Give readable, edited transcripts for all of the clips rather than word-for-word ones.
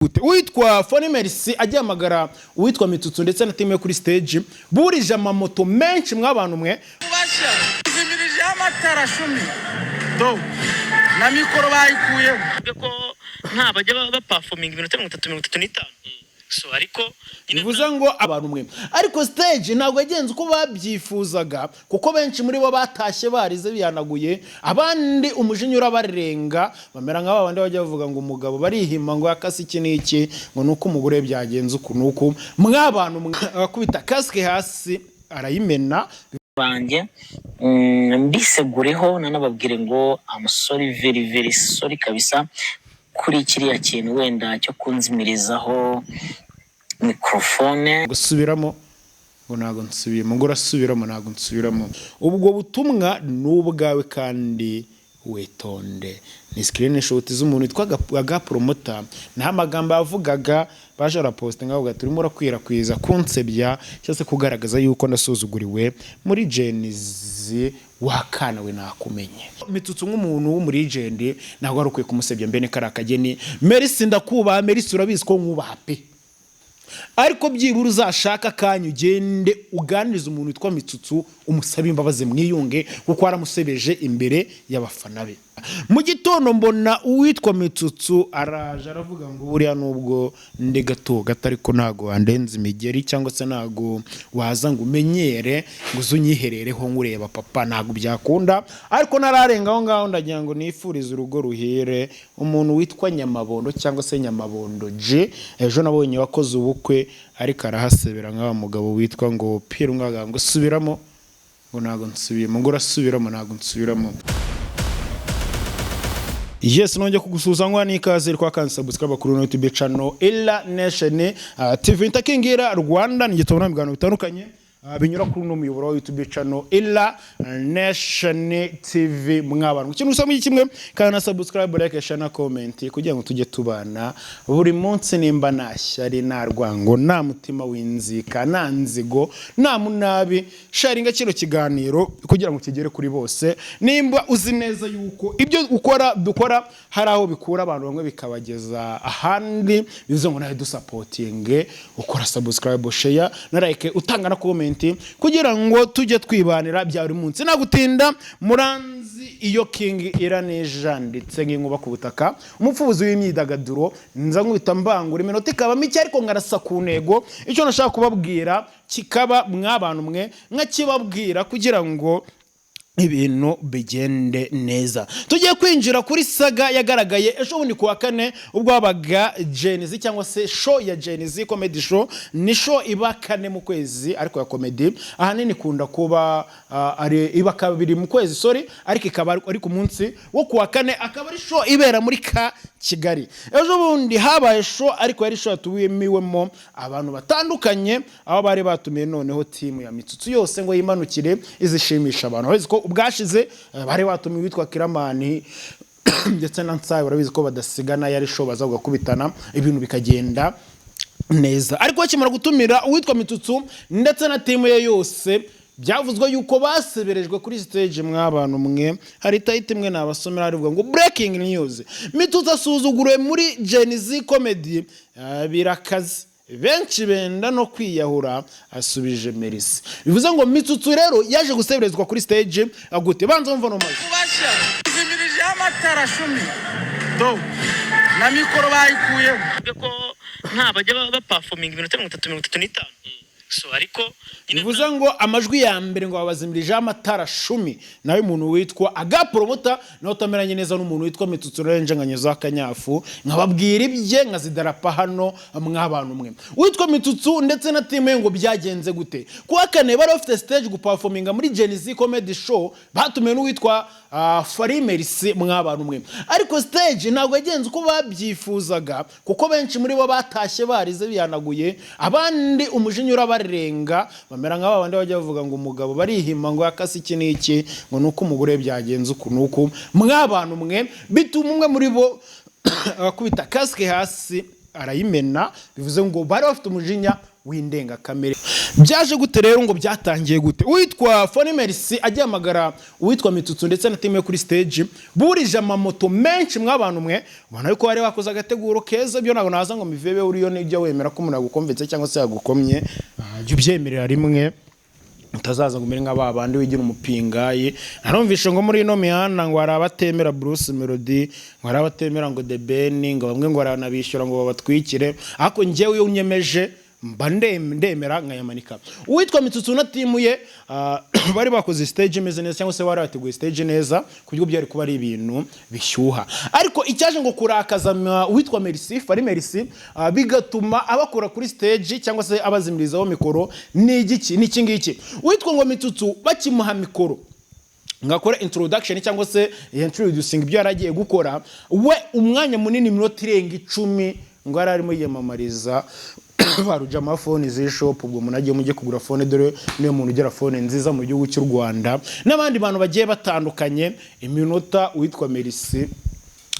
Uwitwa Phone Merci agihamagara uwitwa Mitsutsu ndetse na team kuri stage burije amamoto menshi mwabantu mwe ubashya zimirije amatara 10 do na mikoro bayikuye ko nta bajya baperforming ibintu 35 so ariko bivuze ngo abantu mwe ariko stage ntabwo yagenze uko babyifuzaga kuko benshi muri bo batashye barize biyanaguye abandi umujinyura barenga bamera nka babandi bajya bavuga ngo umugabo barihima ngo yakase iki niki ngo nuko umugore byagenze uko nuko mwabantu akubita kaske hasi arayimena banjye mbisegureho nanababwire ngo I'm sorry very sorry kabisa kuri kiriya kintu wenda cyo kunzimirizaho mikrofone gusubiramo ngo nago nsubiyemo ngo rasubiramo nago nsubiramo ubwo butumwa n'ubwawe kandi wetonde ni screenshot z'umuntu witwa promoter nta magambo yavugaga baje rapost ngaho turimo rakwirakwiza konsebya cyose kugaragaza yuko ndasuzuguriwe muri Genizi wakana we nakumenye Mitsutsu nk'umuntu wo muri Legend nago arukwiye kumusebya mbene karakageni Merci ndakuba Merci urabizi ko nkubaha pe ariko byibura uzashaka kanyu ugende uganiriza umuntu witwa Mitsutsu umusabe imbabazi mwiyunge kuko aramusebeje imbere y'abafana be mu gitondo mbona uwitwa Mitsutsu araje aravuga ngo buriya nubwo nde gato gatariko nago wandenze imigeri cyangwa se nago waza ngo umenyere ngo uzunyiherereho ngureba papa nago byakunda ariko nararenga aho ngaho ndagira ngo nifurize urugo ruhire umuntu witwa Nyamabondo cyangwa se Nyamabondo J ejo nabonye wakoze ubukwe ariko arahasebera nk'aba mugabo witwa ngo Pierre ngaga ngo subiramo ngo nago nsubiyemo ngo rasubiramo nago nsubiramo. Yes, nonje kugusuza nkwa nikaze kwa kan subscribe kuri YouTube channel Ella Nation TV ntakingira Rwanda nigitobona migano bitandukanye binyura kuri no muyoboro wa YouTube channel Ella Nation TV mwabantu kintu usamo kimwe kana subscribe like share na comment kugira ngo tujye tubana buri munsi nimba nashyari na rwango na mutima winzika nanzigo na munabi sharinga kino kiganiro kugira ngo kigere kuri bose nimba uzi neza yuko ibyo ukora dukora hari aho bikura abantu bamwe bikabageza ahandi bizo ngo nawe dusupporting ukora subscribe share na like utanga na comment kugira ngo tujye twibanira bya buri munsi nagutinda muranzi iyo King Iraneja ndetse nk'inkuba ku butaka umupfubuzi w'imyidagaduro nza nkubita mbangura iminota ikaba mike ariko ngarasa ku ntego icyo nashaka kubabwira kikaba mwabantu mwe nkakibabwira kugira ngo ibintu bigende neza tugiye kwinjira kuri saga yagaragaye ejo bundi kuwa kane ubwo wabaga Genizi cyangwa se show ya Genizi comedy show ni show iba kane mu kwezi ariko ya comedy ahanini kunda kuba ari iba kabiri mu kwezi sorry ariko ikaba ari ku munsi wo kuwa kane akaba ari show ibera muri Kigali ejo bundi habaye show ariko yari show tuwimiwemo abantu batandukanye aho bari batumiye noneho team ya Mitsutsu yose ngo yimanukire izishimisha abantu bazi ko ubwashize bari batumiye witwa Kiramani ndetse na Nsayi barabizi ko badasigana yari show bazavuga kubitana ibintu bikagenda neza ariko akimara gutumira uwitwa Mitsutsu ndetse na team ye yose byavuzwe yuko baseberejwe kuri stage mwabantu mwe hari title imwe nabasomera arivuga ngo breaking news Mitsutsu asuzugurwe muri Genizi comedy birakaze benshi benda no kwiyahura asubije Merci bivuze ngo Mitsutsu rero yaje guseberezwa kuri stage agute banza mva no mazi ubashya zimirije amatara 10 do na mikoro bayikuye ko nta bajya baperforming ibintu 35 so ariko bivuze ngo amajwi ya mbere ngo babazimirije amatara 10 nawe umuntu witwa Promoter nawe utameranye neza n'umuntu witwa Mitsutsu renjanganye za kanyafu nkababwira ibye nkazidarapa hano mwabantu mwe witwa Mitsutsu ndetse na team ye ngo byagenze gute kuwa kane bari bafite stage guperforminga muri Genizi comedy show batumiye n'uwitwa Phone Merci mwabantu mwe ariko stage ntabwo yagenze uko babyifuzaga kuko benshi muri bo batashye barize biyanaguye abandi umujinyura barenga bamera nka babandi bajya bavuga ngo umugabo barihima ngo yakase iki niki ngo nuko umugore byagenze uko nuko mwabantu mwe bituma umwe muri bo akubita kaske hasi arayimena bivuze ngo bari bafite umujinya w'indenga kamere. Byaje gute rero ngo byatangiye gute? Uwitwa Phony Merci agihamagara uwitwa Mitsutsu ndetse na team kuri stage burije amamoto menshi mw'abantu mwe ubona yuko bari bakoze agateguro keza byo nago naza ngo mivebe uriyo n'ibyo wemera ko umuntu agukomvetse cyangwa se yagukomye jya ubyemerera rimwe utazaza ngo umere nk'ababandi wigira umupingaye. Narumvishe ngo muri ino mihanda ngo hari abatemera Bruce Melody, ngo hari abatemera ngo The Ben, ngo bamwe ngo baranabishyura ngo babatwikire, ariko njyewe iyo unyemeje mba ndemera nkayamanika. Uwitwa Mitsutsu na timu ye bari bakoze stage imeze neza cyangwa se bari bateguye stage neza kuburyo byari kuba ari ibintu bishyuha, ariko icyaje ngo kurakaza uwitwa Phony Merci bigatuma abakora kuri stage cyangwa se abazimirizaho mikoro ni iki ngiki. Uwitwa ngo Mitsutsu bakimuha mikoro ngakora introduction cyangwa se introducing ibyo yaragiye gukora, we umwanya munini minota irenga 10 ngo arimo yiyamamariza baruja amafone z'ishop. Ubwo munagiye mujye kugura phone, dore niyo muntu ugera phone nziza mu gihugu cy'u Rwanda n'abandi bantu bagiye batandukanye. Iminota uwitwa Merci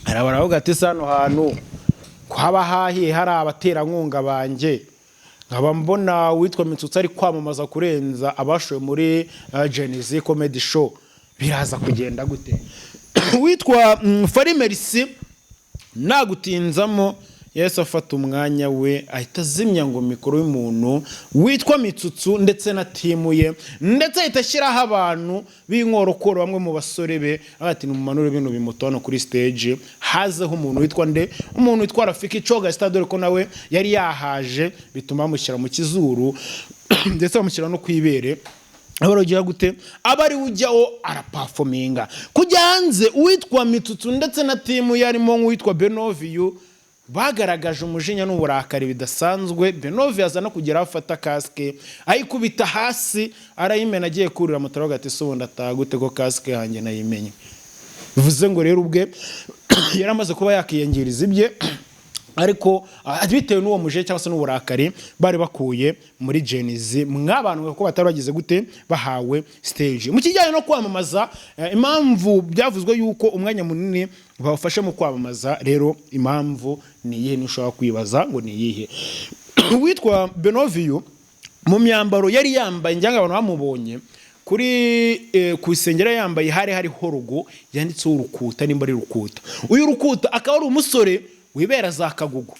arabaravuga ati sano hantu kwaba hahiye hari abaterankunga banje, nkaba mbona uwitwa Mitsutsu ari kwamamaza kurenza abashoye muri Genesis Comedy Show, biraza kugenda gute? Uwitwa Phony Merci nagutinzamo Yesu afata umwanya we ahita azimya ngo mikoro y'umuntu witwa Mitsutsu ndetse na timu ye, ndetse ahita ashyiraho abantu b'inkorokoro bamwe mu basore be ati numanure bino bimutano kuri stage hazeho umuntu witwa umuntu witwa Rafiki Coga Stade ko nawe yari yahaje, bituma bamushyira mu kizuru ndetse bamushyira no kwibere. Abarogira gute? Abari ujyaho araperforminga kujya hanze. Uwitwa Mitsutsu ndetse na timu yarimo nk'uwitwa Benovio bagaragaje umujinya n'uburakari bidasanzwe. Benovio azana kugera afata kaske ayikubita hasi arayimena, agiye kurira motaro gati sobonda atagute ko kaske yanjye nayimenye. Bivuze ngo rero ubwe yaramaze kuba yakiyengiriza ibye, ariko bitewe n'uwo muje cyangwa se n'uburakari bari bakuye muri Genesis mw'abantu ko bataragize gute bahawe stage. Mu kijyanye no kwamamaza, impamvu byavuzwe yuko umwanya munini bafashe mu kwamamaza, rero impamvu ni iyihe nishobora kwibaza ngo ni iyihe? Witwa Benovio mu myambaro yari yambaye njyanga abantu bamubonye kuri kwisengera yambaye hari logo yanditseho Rukuta, nimba ari Rukuta. Uyu Rukuta akaba ari umusore wibera za Kagugu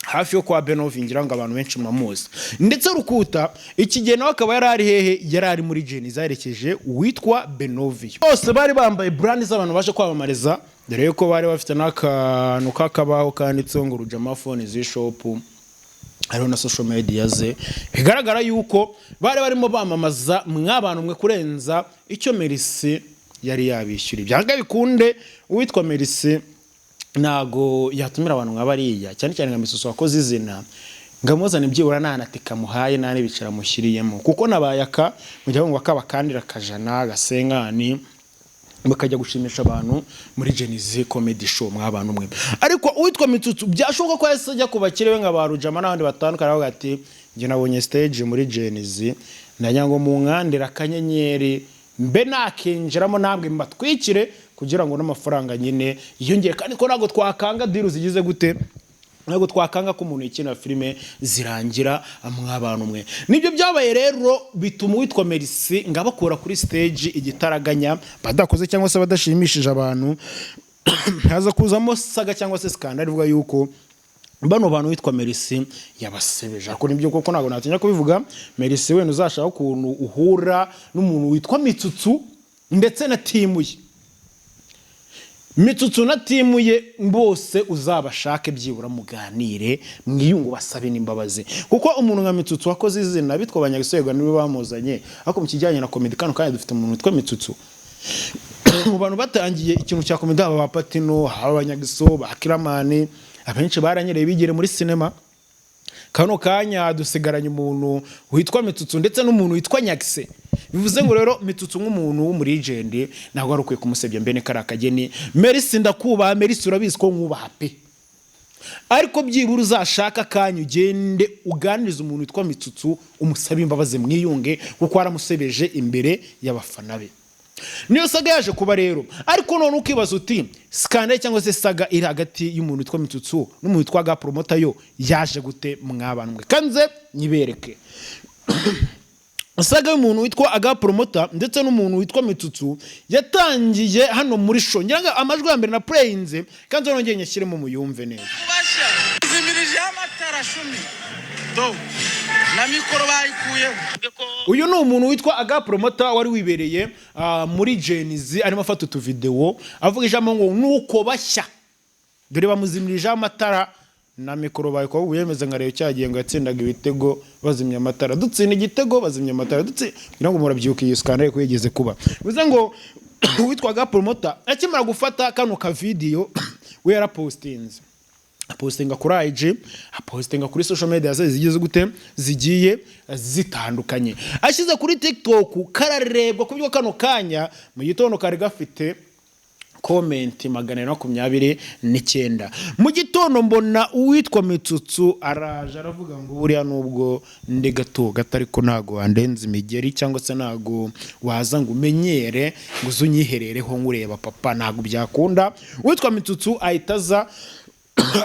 hafi yo kwa Benovio, ngira ngo abantu benshi mwamuzi. Ndetse Rukuta ikigeno akaba yari hehe? Yari ari muri Genesis aherekeje uwitwa Benovio. Bose bari bambaye brand z'abantu baje kwamamariza, dore yuko bari bafite n'akantu kakabaho kanditseho ngo ruja amafone z'ishop, ariho na social media ze. Bigaragara yuko bari barimo bamamaza mw'abantu mwe kurenza icyo Merci yari yabishyura. Byanga bikunde uwitwa Merci nago yatumira abantu nk'abariya cyane cyane nka Mitsutsu wakoze izina ngamuzana ibyibura nanatika muhaye nane bicara mushyiriyemo, kuko nabayaka mujya ngo akabakandira kajana gasenkani bakajya gushimisha abantu muri Genesis Comedy Show mw'abantu mwe. Ariko uwitwa Mitsutsu byashoboka ko yasajya kubakirewe nk'abarujama n'abandi batandukanye, aravuga ati nge nabonye stage muri Genesis nanyango mu nkandira kanyenyeri mbe nakinjiramo nabwe mbatwikire kugira ngo n'amafaranga nyine yiyongere, kandi ko nago twakanga diru zigize gute, nago twakanga ko umuntu ikina filime zirangira mw'abantu mwe. Nibyo byabaye rero bituma witwa Merci ngabakora kuri stage igitaraganya badakoze cyangwa se badashimishije abantu haza kuzamo saga cyangwa se scandal ivuga yuko bano bantu witwa Merci yabasebeje. Ariko nibyo koko nago natinya kubivuga. Merci we uzashaka ukuntu uhura n'umuntu witwa Mitsutsu ndetse na timu ye, Mitsutsu na timu ye bose uzabashake byibura muganire mwiyungu basabe n'imbabazi, kuko umuntu nka Mitsutsu wakoze izina bitwa Banyagisego niwe bamuzanye. Ariko mu kijyanye na comedy kandi dufite umuntu witwa Mitsutsu mu bantu batangiye ikintu cya comedy, aba Patino, aba Banyagiso, ba Kiramani, abenshi baranyereye bigire muri cinema. Kano kanya dusigaranye umuntu witwa Mitsutsu ndetse n'umuntu witwa Nyagise. Bivuze ngo rero Mitsutsu nk'umuntu w'umuri legend ntabwo ari ukwiye kumusebya mbene karakageni. Merci ndakubaha, Merci urabizi ko nkubaha pe, ariko byibura uzashaka kanya ugende uganiriza umuntu witwa Mitsutsu umusabe imbabazi mwiyunge, kuko aramusebeje imbere y'abafana be. niyo saga yaje kuba rero. Ariko none ukibaza uti skandale cyangwa se saga iri hagati y'umuntu witwa Mitsutsu n'umuntu witwa Ga Promoter yo yaje gute mwabanwe? Kanze nyibereke. Saga y'umuntu witwa Aga Promoter ndetse n'umuntu witwa Mitsutsu yatangiye hano muri show. Ngira amajwi ya mbere na playinze kanze nongeye nyashyiremo muyumve neza. Kubasha zimirije amatara 10 do na mikoro bayikuyeho. Uyu ni umuntu witwa Aga Promoter wari wibereye muri Genizi arimo afata utu video avuga ijambo ngo nuko bashya. Dore bamuzimirije amatara na mikoro bayiko uyemeza nka reyo cyagiye ngo yatsindaga ibitego bazimya amatara. Dutsinda igitego bazimya amatara. Ngira ngo murabyuka iyi skandale ko yigeze kuba. Bivuze ngo witwa Aga Promoter akimara gufata kano ka video we yarapostinze. Postinga kuri IG, postinga kuri social media zigeze gute zigiye zitandukanye. Ashyize kuri TikTok kararebwa kubyo kano kanya mu gitondo kari gafite comment 129. Mu gitondo mbona uwitwa Mitsutsu araje aravuga ngo buriya nubwo ndi gato gatariko nago andenze imigeri cyangwa se nago waza ngo umenyere ngo uzunyiherereho ngureba papa nago byakunda. Uwitwa Mitsutsu ahitaza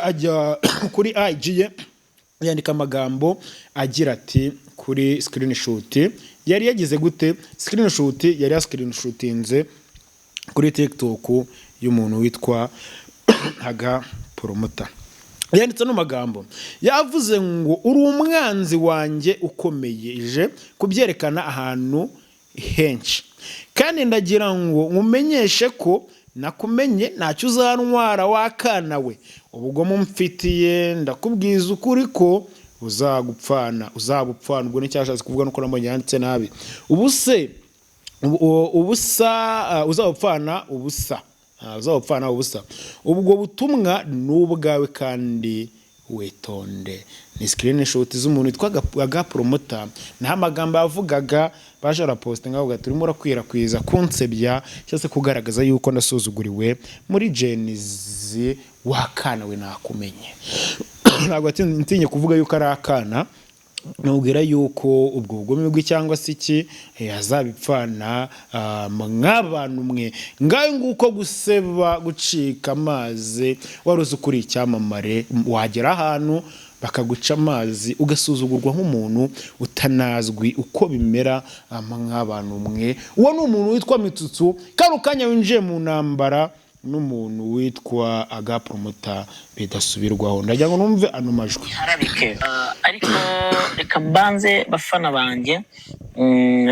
ajya kuri IG ye yandika amagambo agira ati kuri screenshot yari yagize gute screenshot yari ya screenshotinze kuri TikTok y'umuntu witwa Aga Promoter. Yanditse no magambo yavuze ngo uri umwanzi wanjye ukomeyeje kubyerekana ahantu henshi kandi ndagira ngo nkumenyeshe ko nakumenye ntacyo uzantwara wakana we ubwo mumfitiye ndakubwiza ukuri ko uzagupfana ubwo n'icyashatse kuvuga nuko nambonye yanditse nabi ubusa uzapfana ubusa ubwo butumwa n'ubwawe kandi wetonde. Ni screenshot z'umuntu witwa Aga Promoter na amagambo yavugaga baje arapostinga avuga turimo rakwirakwiza kunsebya cyose kugaragaza yuko ndasuzuguriwe muri Genizi wakana we nakumenye. Ntabwo ntinye kuvuga yuko ari akana nubwira yuko ubwo bugome bwe cyangwa se iki azabipfana mw'abantu mwe ngayo nguko guseba gucika amazi waruzi ukuri icyamamare wagera ahantu bakaguca amazi ugasuzugurwa nk'umuntu utanazwi uko bimera nk'abantu mwe. Uwo ni umuntu witwa Mitsutsu kano kanya winjiye mu ntambara n'umuntu witwa Aga Promoter bidasubirwaho. Ndagira ngo numve ano majwi harabike ariko reka mbanze bafana banjye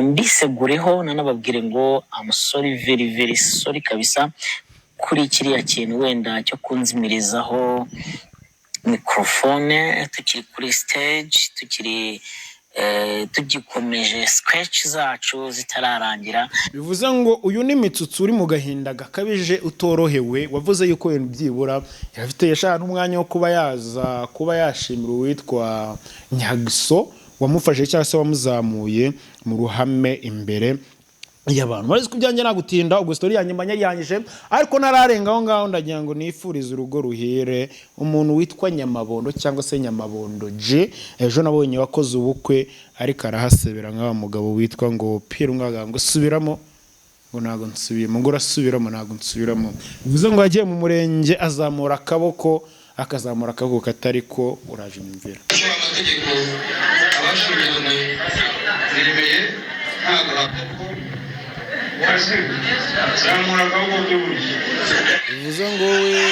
mbisegureho nanababwire ngo I'm sorry very sorry kabisa kuri kiriya kintu wenda cyo kunzimirizaho microphone tukiri kuri stage tugikomeje sketch zacu zitararangira. Bivuze ngo uyu ni Mitsutsu uri mu gahinda gakabije utorohewe wavuze yuko ibintu byibura yafite yashaka n'umwanya wo kuba yashimira uwitwa Nyagiso wamufashe cyangwa se wamuzamuye mu ruhame imbere y'abantu. Bari kubyanjye nagutinda ubwo story yanyuma nyanyije ariko nararenga aho ngaho ndagira ngo nifurize urugo ruhire umuntu witwa Nyamabondo cyangwa se Nyamabondo G. Ejo nabonye wakoze ubukwe ariko arahasebera nk'aba mugabo witwa ngo Pierre umwaga ngo subiramo ngo nago nsubiyemo ngo rasubiramo nago nsubiramo. Bivuze ngo yagiye mu murenge azamura akaboko katariko uraje nyumvira. Amategeko abashimye ziremeye ntabwo bivuze ngo we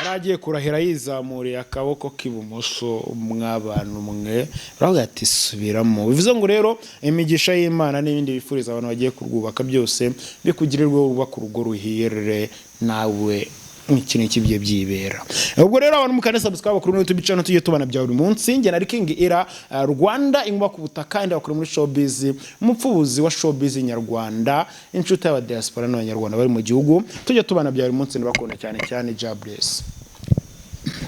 aragiye kurahira yizamuriye akaboko k'ibumoso mw'abantu mwe baravuga ati subiramo. Bivuze ngo rero imigisha y'Imana n'ibindi bifuriza abantu bagiye kurwubaka byose bikugirirwe urubaka urugo ruhire nawe n'ikintu kibye byibera. Ubwo rero abantu mukane subscribe kuri YouTube channel tujye tubana bya buri munsi. Nge na King Ira Rwanda ingwa ku butaka kandi bakora muri showbiz umupfubuzi wa showbiz nyarwanda inshuti y'aba diaspora n'abanyarwanda bari mu gihugu tujye tubana bya buri munsi. Ndabakunda cyane Jobless.